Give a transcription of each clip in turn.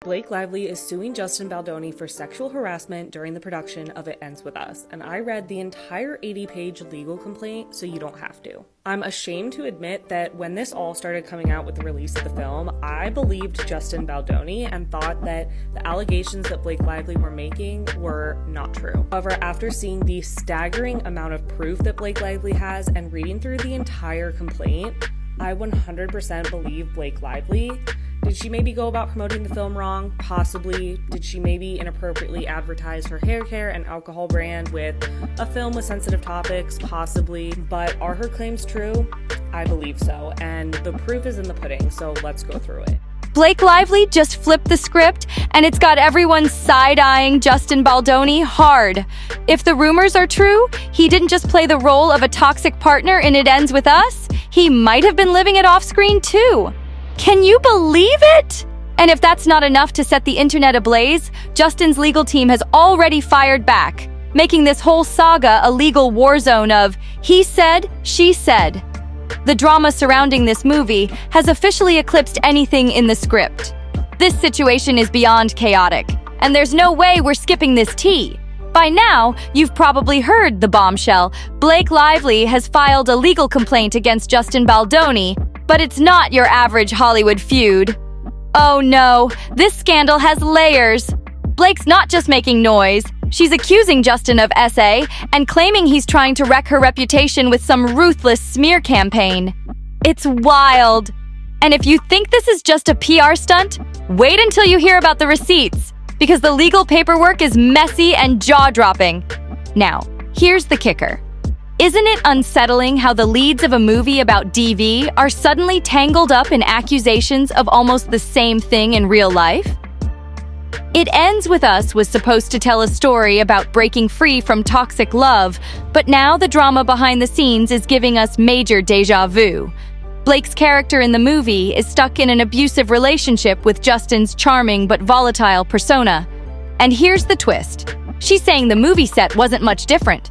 Blake Lively is suing Justin Baldoni for sexual harassment during the production of It Ends With Us, and I read the entire 80-page legal complaint so you don't have to. I'm ashamed to admit that when this all started coming out with the release of the film, I believed Justin Baldoni and thought that the allegations that Blake Lively were making were not true. However, after seeing the staggering amount of proof that Blake Lively has and reading through the entire complaint, I 100% believe Blake Lively. Did she maybe go about promoting the film wrong? Possibly. Did she maybe inappropriately advertise her hair care and alcohol brand with a film with sensitive topics? Possibly. But are her claims true? I believe so, and the proof is in the pudding, so let's go through it. Blake Lively just flipped the script, and it's got everyone side-eyeing Justin Baldoni hard. If the rumors are true, he didn't just play the role of a toxic partner in It Ends With Us, he might have been living it off-screen too. Can you believe it? And if that's not enough to set the internet ablaze, Justin's legal team has already fired back, making this whole saga a legal war zone of he said, she said. The drama surrounding this movie has officially eclipsed anything in the script. This situation is beyond chaotic, and there's no way we're skipping this tea. By now, you've probably heard the bombshell. Blake Lively has filed a legal complaint against Justin Baldoni, but it's not your average Hollywood feud. Oh no, this scandal has layers. Blake's not just making noise, she's accusing Justin of SA and claiming he's trying to wreck her reputation with some ruthless smear campaign. It's wild. And if you think this is just a PR stunt, wait until you hear about the receipts, because the legal paperwork is messy and jaw-dropping. Now, here's the kicker. Isn't it unsettling how the leads of a movie about DV are suddenly tangled up in accusations of almost the same thing in real life? It Ends With Us was supposed to tell a story about breaking free from toxic love, but now the drama behind the scenes is giving us major déjà vu. Blake's character in the movie is stuck in an abusive relationship with Justin's charming but volatile persona. And here's the twist. She's saying the movie set wasn't much different.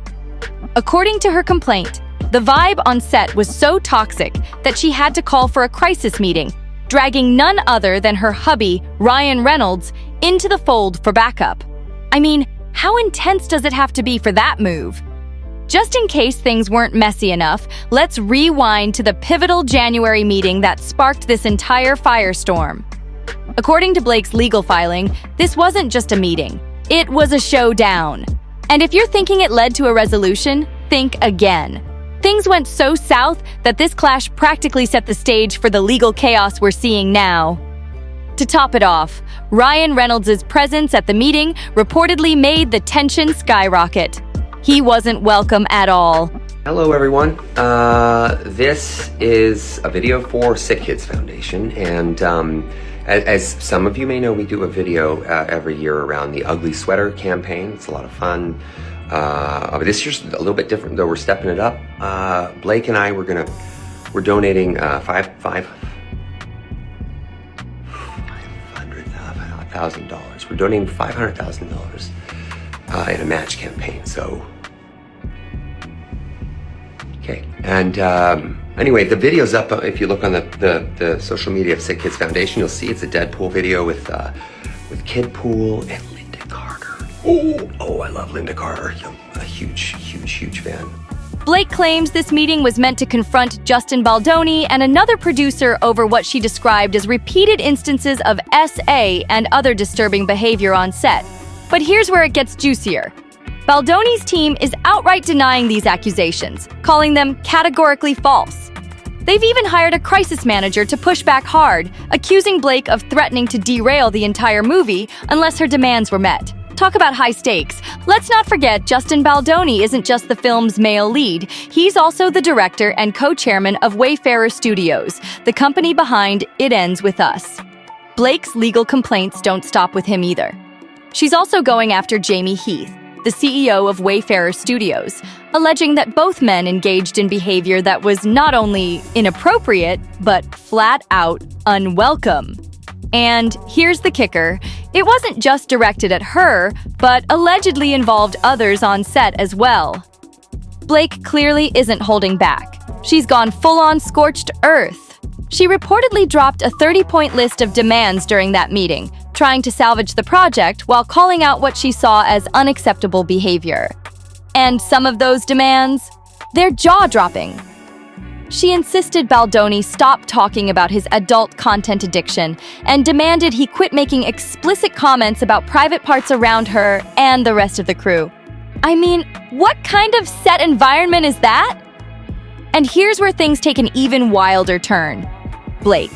According to her complaint, the vibe on set was so toxic that she had to call for a crisis meeting, dragging none other than her hubby, Ryan Reynolds, into the fold for backup. I mean, how intense does it have to be for that move? Just in case things weren't messy enough, let's rewind to the pivotal January meeting that sparked this entire firestorm. According to Blake's legal filing, this wasn't just a meeting, it was a showdown. And if you're thinking it led to a resolution, think again. Things went so south that this clash practically set the stage for the legal chaos we're seeing now. To top it off, Ryan Reynolds' presence at the meeting reportedly made the tension skyrocket. He wasn't welcome at all. Hello everyone, this is a video for Sick Kids Foundation, and as some of you may know, we do a video every year around the Ugly Sweater campaign. It's a lot of fun. This year's a little bit different, though. We're stepping it up. Blake and I, we're donating $500,000. We're donating $500,000 in a match campaign. So, okay. And anyway, the video's up. If you look on the social media of Sick Kids Foundation, you'll see it's a Deadpool video with Kid Pool and Linda Carter. Oh, I love Linda Carter. I'm a huge fan. Blake claims this meeting was meant to confront Justin Baldoni and another producer over what she described as repeated instances of SA and other disturbing behavior on set. But here's where it gets juicier. Baldoni's team is outright denying these accusations, calling them categorically false. They've even hired a crisis manager to push back hard, accusing Blake of threatening to derail the entire movie unless her demands were met. Talk about high stakes. Let's not forget Justin Baldoni isn't just the film's male lead. He's also the director and co-chairman of Wayfarer Studios, the company behind It Ends With Us. Blake's legal complaints don't stop with him either. She's also going after Jamie Heath, the CEO of Wayfarer Studios, alleging that both men engaged in behavior that was not only inappropriate, but flat out unwelcome. And here's the kicker, it wasn't just directed at her, but allegedly involved others on set as well. Blake clearly isn't holding back. She's gone full-on scorched earth. She reportedly dropped a 30-point list of demands during that meeting, trying to salvage the project while calling out what she saw as unacceptable behavior. And some of those demands? They're jaw-dropping. She insisted Baldoni stop talking about his adult content addiction and demanded he quit making explicit comments about private parts around her and the rest of the crew. I mean, what kind of set environment is that? And here's where things take an even wilder turn. Blake.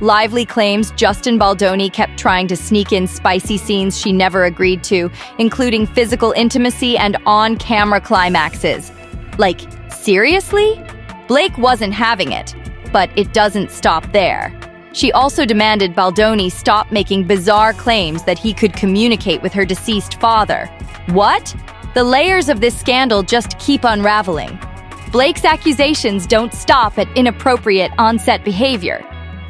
Lively claims Justin Baldoni kept trying to sneak in spicy scenes she never agreed to, including physical intimacy and on-camera climaxes. Like, seriously? Blake wasn't having it, but it doesn't stop there. She also demanded Baldoni stop making bizarre claims that he could communicate with her deceased father. What? The layers of this scandal just keep unraveling. Blake's accusations don't stop at inappropriate on-set behavior.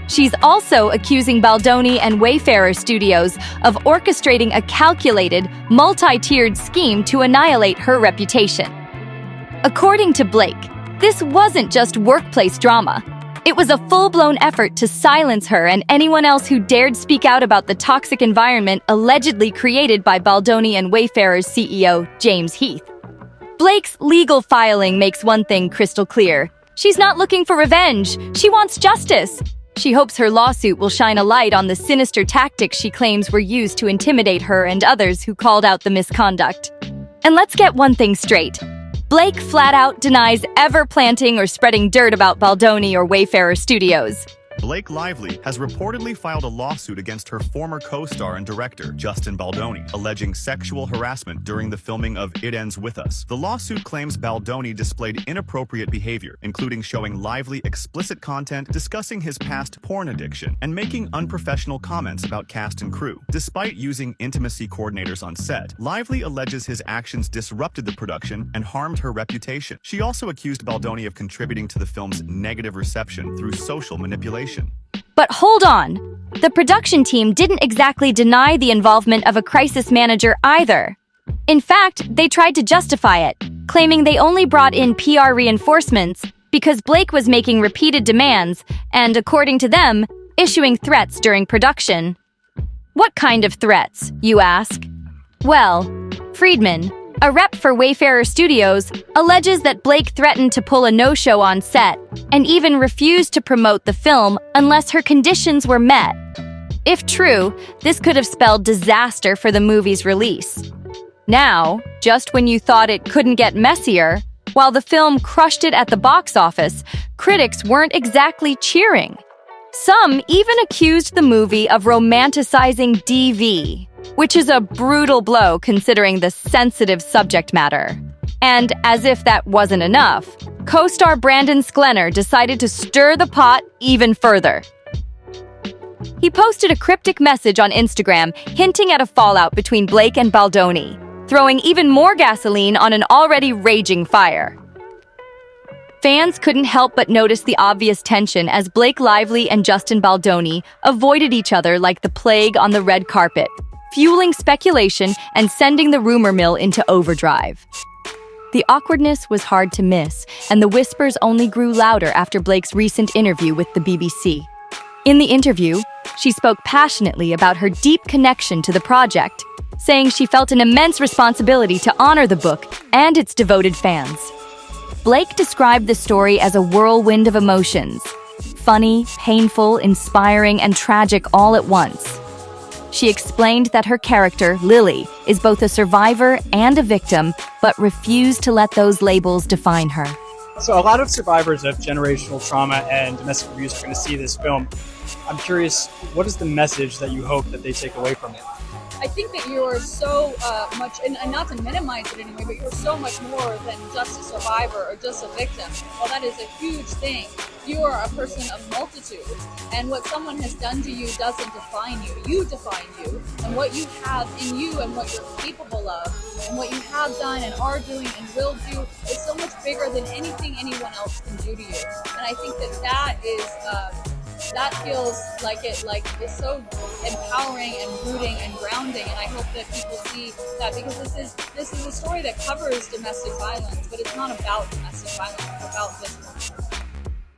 She's also accusing Baldoni and Wayfarer Studios of orchestrating a calculated, multi-tiered scheme to annihilate her reputation. According to Blake, this wasn't just workplace drama. It was a full-blown effort to silence her and anyone else who dared speak out about the toxic environment allegedly created by Baldoni and Wayfarer's CEO, James Heath. Blake's legal filing makes one thing crystal clear. She's not looking for revenge. She wants justice. She hopes her lawsuit will shine a light on the sinister tactics she claims were used to intimidate her and others who called out the misconduct. And let's get one thing straight. Blake flat out denies ever planting or spreading dirt about Baldoni or Wayfarer Studios. Blake Lively has reportedly filed a lawsuit against her former co-star and director, Justin Baldoni, alleging sexual harassment during the filming of It Ends With Us. The lawsuit claims Baldoni displayed inappropriate behavior, including showing Lively explicit content, discussing his past porn addiction, and making unprofessional comments about cast and crew. Despite using intimacy coordinators on set, Lively alleges his actions disrupted the production and harmed her reputation. She also accused Baldoni of contributing to the film's negative reception through social manipulation. But hold on. The production team didn't exactly deny the involvement of a crisis manager either. In fact, they tried to justify it, claiming they only brought in PR reinforcements because Blake was making repeated demands and, according to them, issuing threats during production. What kind of threats, you ask? Well, Friedman, a rep for Wayfarer Studios, alleges that Blake threatened to pull a no-show on set and even refused to promote the film unless her conditions were met. If true, this could have spelled disaster for the movie's release. Now, just when you thought it couldn't get messier, while the film crushed it at the box office, critics weren't exactly cheering. Some even accused the movie of romanticizing DV, which is a brutal blow considering the sensitive subject matter. And as if that wasn't enough, co-star Brandon Sklenar decided to stir the pot even further. He posted a cryptic message on Instagram hinting at a fallout between Blake and Baldoni, throwing even more gasoline on an already raging fire. Fans couldn't help but notice the obvious tension as Blake Lively and Justin Baldoni avoided each other like the plague on the red carpet, fueling speculation and sending the rumor mill into overdrive. The awkwardness was hard to miss, and the whispers only grew louder after Blake's recent interview with the BBC. In the interview, she spoke passionately about her deep connection to the project, saying she felt an immense responsibility to honor the book and its devoted fans. Blake described the story as a whirlwind of emotions, funny, painful, inspiring, and tragic all at once. She explained that her character, Lily, is both a survivor and a victim, but refused to let those labels define her. So a lot of survivors of generational trauma and domestic abuse are going to see this film. I'm curious, what is the message that you hope that they take away from it? I think that you are so much, and not to minimize it anyway, but you're so much more than just a survivor or just a victim. Well, that is a huge thing. You are a person of multitudes, and what someone has done to you doesn't define you. You define you, and what you have in you and what you're capable of, and what you have done and are doing and will do is so much bigger than anything anyone else can do to you. And I think that is... that feels like it's so empowering and rooting and grounding, and I hope that people see that, because this is a story that covers domestic violence, but it's not about domestic violence, it's about this one.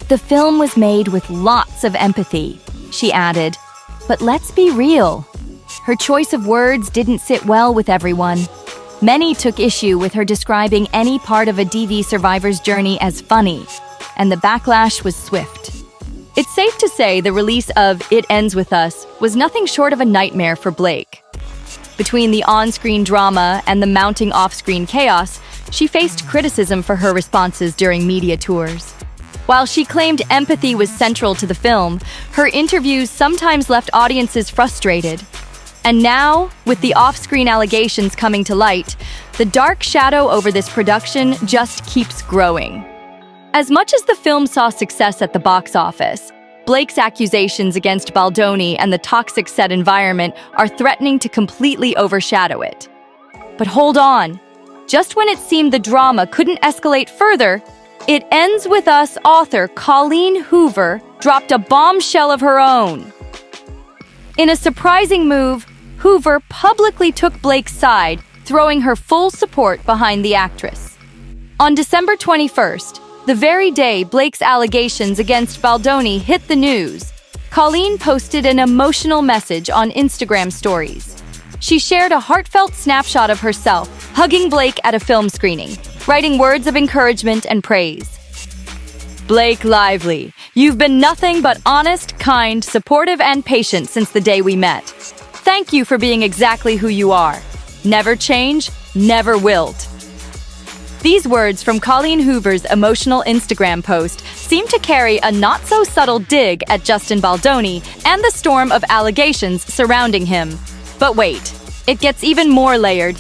The film was made with lots of empathy, she added. But let's be real. Her choice of words didn't sit well with everyone. Many took issue with her describing any part of a DV survivor's journey as funny, and the backlash was swift. It's safe to say the release of It Ends With Us was nothing short of a nightmare for Blake. Between the on-screen drama and the mounting off-screen chaos, she faced criticism for her responses during media tours. While she claimed empathy was central to the film, her interviews sometimes left audiences frustrated. And now, with the off-screen allegations coming to light, the dark shadow over this production just keeps growing. As much as the film saw success at the box office, Blake's accusations against Baldoni and the toxic set environment are threatening to completely overshadow it. But hold on. Just when it seemed the drama couldn't escalate further, It Ends With Us author Colleen Hoover dropped a bombshell of her own. In a surprising move, Hoover publicly took Blake's side, throwing her full support behind the actress. On December 21st, the very day Blake's allegations against Baldoni hit the news, Colleen posted an emotional message on Instagram stories. She shared a heartfelt snapshot of herself, hugging Blake at a film screening, writing words of encouragement and praise. Blake Lively, you've been nothing but honest, kind, supportive, and patient since the day we met. Thank you for being exactly who you are. Never change, never wilt. These words from Colleen Hoover's emotional Instagram post seem to carry a not-so-subtle dig at Justin Baldoni and the storm of allegations surrounding him. But wait, it gets even more layered.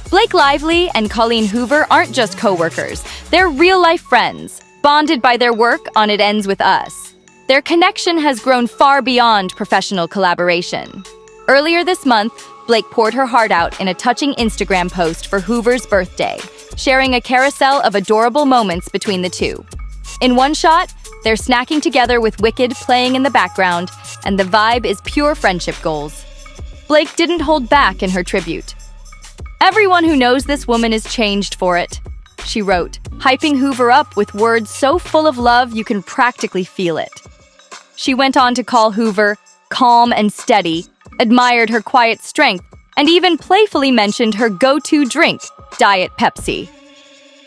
Blake Lively and Colleen Hoover aren't just co-workers, they're real-life friends, bonded by their work on It Ends With Us. Their connection has grown far beyond professional collaboration. Earlier this month, Blake poured her heart out in a touching Instagram post for Hoover's birthday, sharing a carousel of adorable moments between the two. In one shot, they're snacking together with Wicked playing in the background, and the vibe is pure friendship goals. Blake didn't hold back in her tribute. Everyone who knows this woman is changed for it, she wrote, hyping Hoover up with words so full of love you can practically feel it. She went on to call Hoover calm and steady, admired her quiet strength, and even playfully mentioned her go-to drink, Diet Pepsi.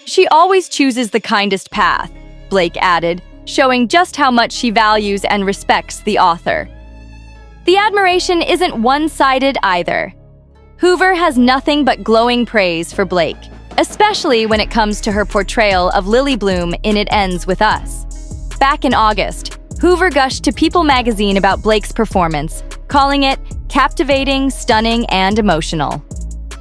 She always chooses the kindest path, Blake added, showing just how much she values and respects the author. The admiration isn't one-sided either. Hoover has nothing but glowing praise for Blake, especially when it comes to her portrayal of Lily Bloom in It Ends With Us. Back in August, Hoover gushed to People magazine about Blake's performance, calling it captivating, stunning, and emotional.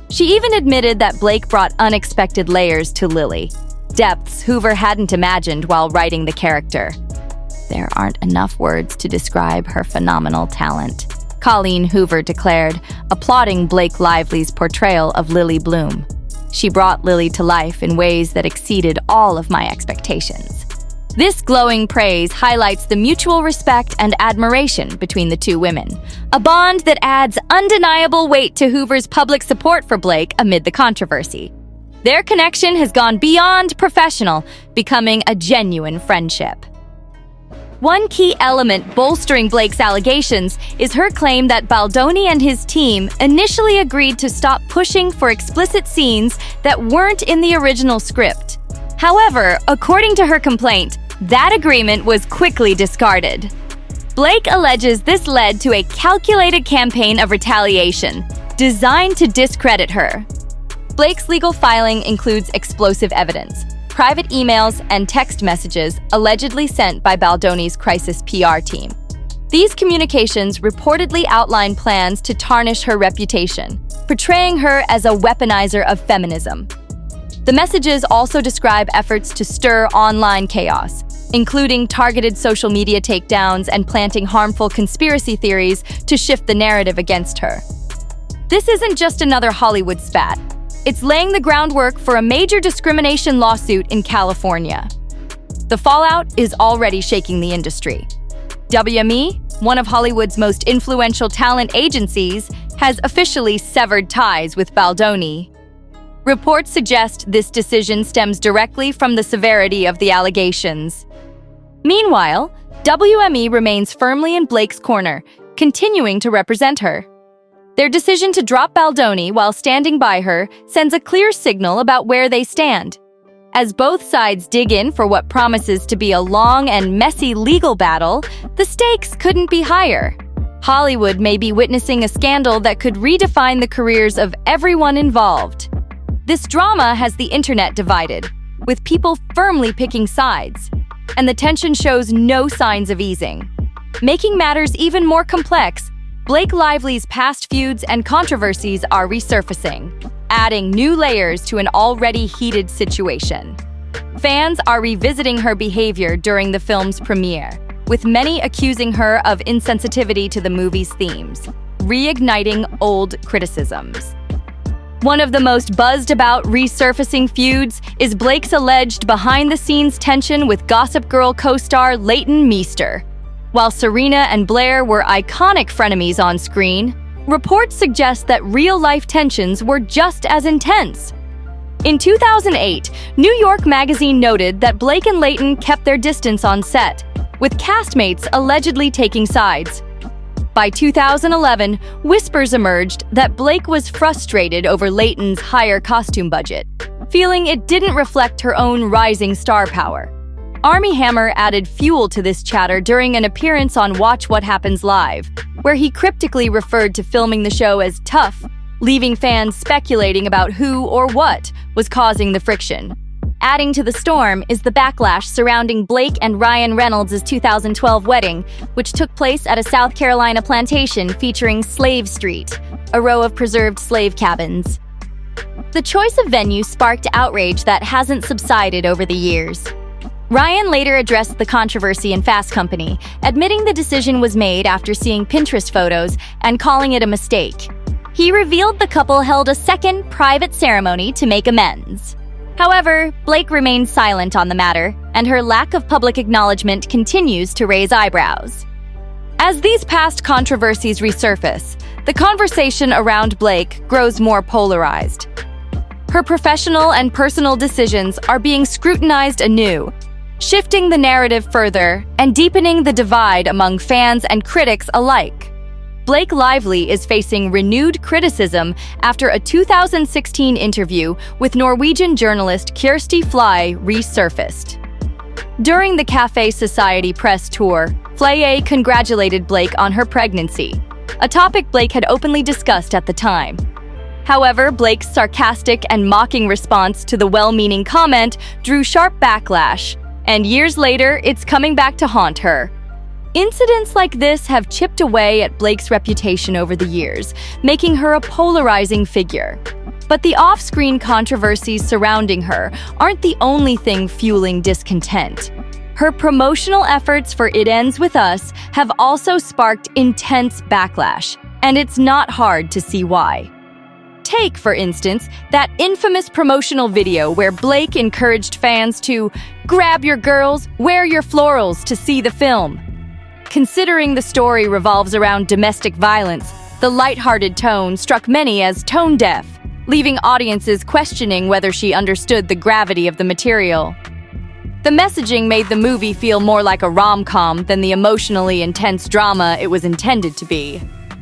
She even admitted that Blake brought unexpected layers to Lily, depths Hoover hadn't imagined while writing the character. There aren't enough words to describe her phenomenal talent, Colleen Hoover declared, applauding Blake Lively's portrayal of Lily Bloom. She brought Lily to life in ways that exceeded all of my expectations. This glowing praise highlights the mutual respect and admiration between the two women, a bond that adds undeniable weight to Hoover's public support for Blake amid the controversy. Their connection has gone beyond professional, becoming a genuine friendship. One key element bolstering Blake's allegations is her claim that Baldoni and his team initially agreed to stop pushing for explicit scenes that weren't in the original script. However, according to her complaint, that agreement was quickly discarded. Blake alleges this led to a calculated campaign of retaliation, designed to discredit her. Blake's legal filing includes explosive evidence, private emails, and text messages allegedly sent by Baldoni's crisis PR team. These communications reportedly outline plans to tarnish her reputation, portraying her as a weaponizer of feminism. The messages also describe efforts to stir online chaos, including targeted social media takedowns and planting harmful conspiracy theories to shift the narrative against her. This isn't just another Hollywood spat. It's laying the groundwork for a major discrimination lawsuit in California. The fallout is already shaking the industry. WME, one of Hollywood's most influential talent agencies, has officially severed ties with Baldoni. Reports suggest this decision stems directly from the severity of the allegations. Meanwhile, WME remains firmly in Blake's corner, continuing to represent her. Their decision to drop Baldoni while standing by her sends a clear signal about where they stand. As both sides dig in for what promises to be a long and messy legal battle, the stakes couldn't be higher. Hollywood may be witnessing a scandal that could redefine the careers of everyone involved. This drama has the internet divided, with people firmly picking sides, and the tension shows no signs of easing. Making matters even more complex, Blake Lively's past feuds and controversies are resurfacing, adding new layers to an already heated situation. Fans are revisiting her behavior during the film's premiere, with many accusing her of insensitivity to the movie's themes, reigniting old criticisms. One of the most buzzed-about resurfacing feuds is Blake's alleged behind-the-scenes tension with Gossip Girl co-star Leighton Meester. While Serena and Blair were iconic frenemies on screen, reports suggest that real-life tensions were just as intense. In 2008, New York Magazine noted that Blake and Leighton kept their distance on set, with castmates allegedly taking sides. By 2011, whispers emerged that Blake was frustrated over Leighton's higher costume budget, feeling it didn't reflect her own rising star power. Armie Hammer added fuel to this chatter during an appearance on Watch What Happens Live, where he cryptically referred to filming the show as tough, leaving fans speculating about who or what was causing the friction. Adding to the storm is the backlash surrounding Blake and Ryan Reynolds' 2012 wedding, which took place at a South Carolina plantation featuring Slave Street, a row of preserved slave cabins. The choice of venue sparked outrage that hasn't subsided over the years. Ryan later addressed the controversy in Fast Company, admitting the decision was made after seeing Pinterest photos and calling it a mistake. He revealed the couple held a second private ceremony to make amends. However, Blake remains silent on the matter, and her lack of public acknowledgement continues to raise eyebrows. As these past controversies resurface, the conversation around Blake grows more polarized. Her professional and personal decisions are being scrutinized anew, shifting the narrative further and deepening the divide among fans and critics alike. Blake Lively is facing renewed criticism after a 2016 interview with Norwegian journalist Kjersti Fly resurfaced. During the Café Society press tour, Fly congratulated Blake on her pregnancy, a topic Blake had openly discussed at the time. However, Blake's sarcastic and mocking response to the well-meaning comment drew sharp backlash, and years later, it's coming back to haunt her. Incidents like this have chipped away at Blake's reputation over the years, making her a polarizing figure. But the off-screen controversies surrounding her aren't the only thing fueling discontent. Her promotional efforts for It Ends With Us have also sparked intense backlash, and it's not hard to see why. Take, for instance, that infamous promotional video where Blake encouraged fans to grab your girls, wear your florals to see the film. Considering the story revolves around domestic violence, the lighthearted tone struck many as tone-deaf, leaving audiences questioning whether she understood the gravity of the material. The messaging made the movie feel more like a rom-com than the emotionally intense drama it was intended to be.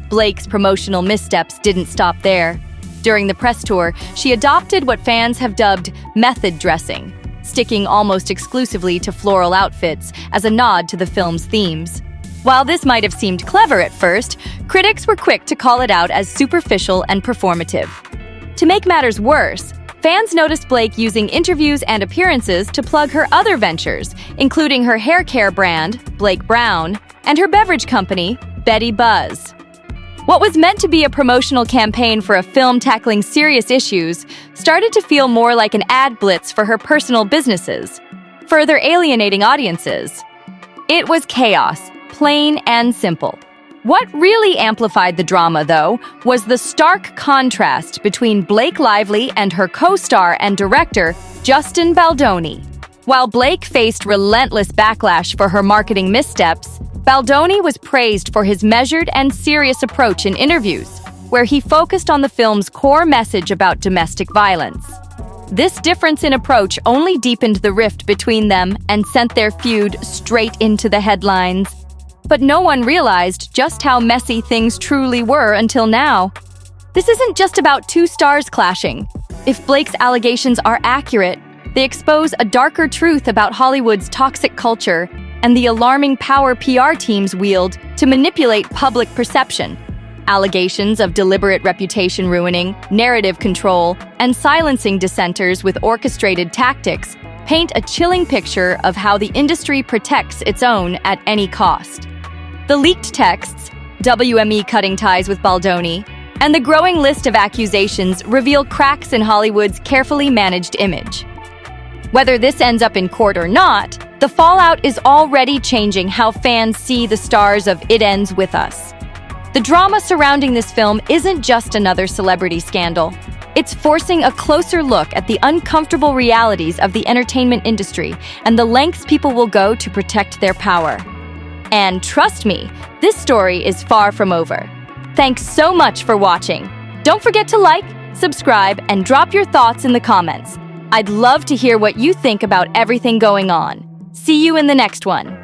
Blake's promotional missteps didn't stop there. During the press tour, she adopted what fans have dubbed method dressing, sticking almost exclusively to floral outfits as a nod to the film's themes. While this might have seemed clever at first, critics were quick to call it out as superficial and performative. To make matters worse, fans noticed Blake using interviews and appearances to plug her other ventures, including her hair care brand, Blake Brown, and her beverage company, Betty Buzz. What was meant to be a promotional campaign for a film tackling serious issues started to feel more like an ad blitz for her personal businesses, further alienating audiences. It was chaos, plain and simple. What really amplified the drama, though, was the stark contrast between Blake Lively and her co-star and director, Justin Baldoni. While Blake faced relentless backlash for her marketing missteps, Baldoni was praised for his measured and serious approach in interviews, where he focused on the film's core message about domestic violence. This difference in approach only deepened the rift between them and sent their feud straight into the headlines. But no one realized just how messy things truly were until now. This isn't just about two stars clashing. If Blake's allegations are accurate, they expose a darker truth about Hollywood's toxic culture and the alarming power PR teams wield to manipulate public perception. Allegations of deliberate reputation ruining, narrative control, and silencing dissenters with orchestrated tactics paint a chilling picture of how the industry protects its own at any cost. The leaked texts, WME cutting ties with Baldoni, and the growing list of accusations reveal cracks in Hollywood's carefully managed image. Whether this ends up in court or not, the fallout is already changing how fans see the stars of It Ends With Us. The drama surrounding this film isn't just another celebrity scandal. It's forcing a closer look at the uncomfortable realities of the entertainment industry and the lengths people will go to protect their power. And trust me, this story is far from over. Thanks so much for watching. Don't forget to like, subscribe, and drop your thoughts in the comments. I'd love to hear what you think about everything going on. See you in the next one.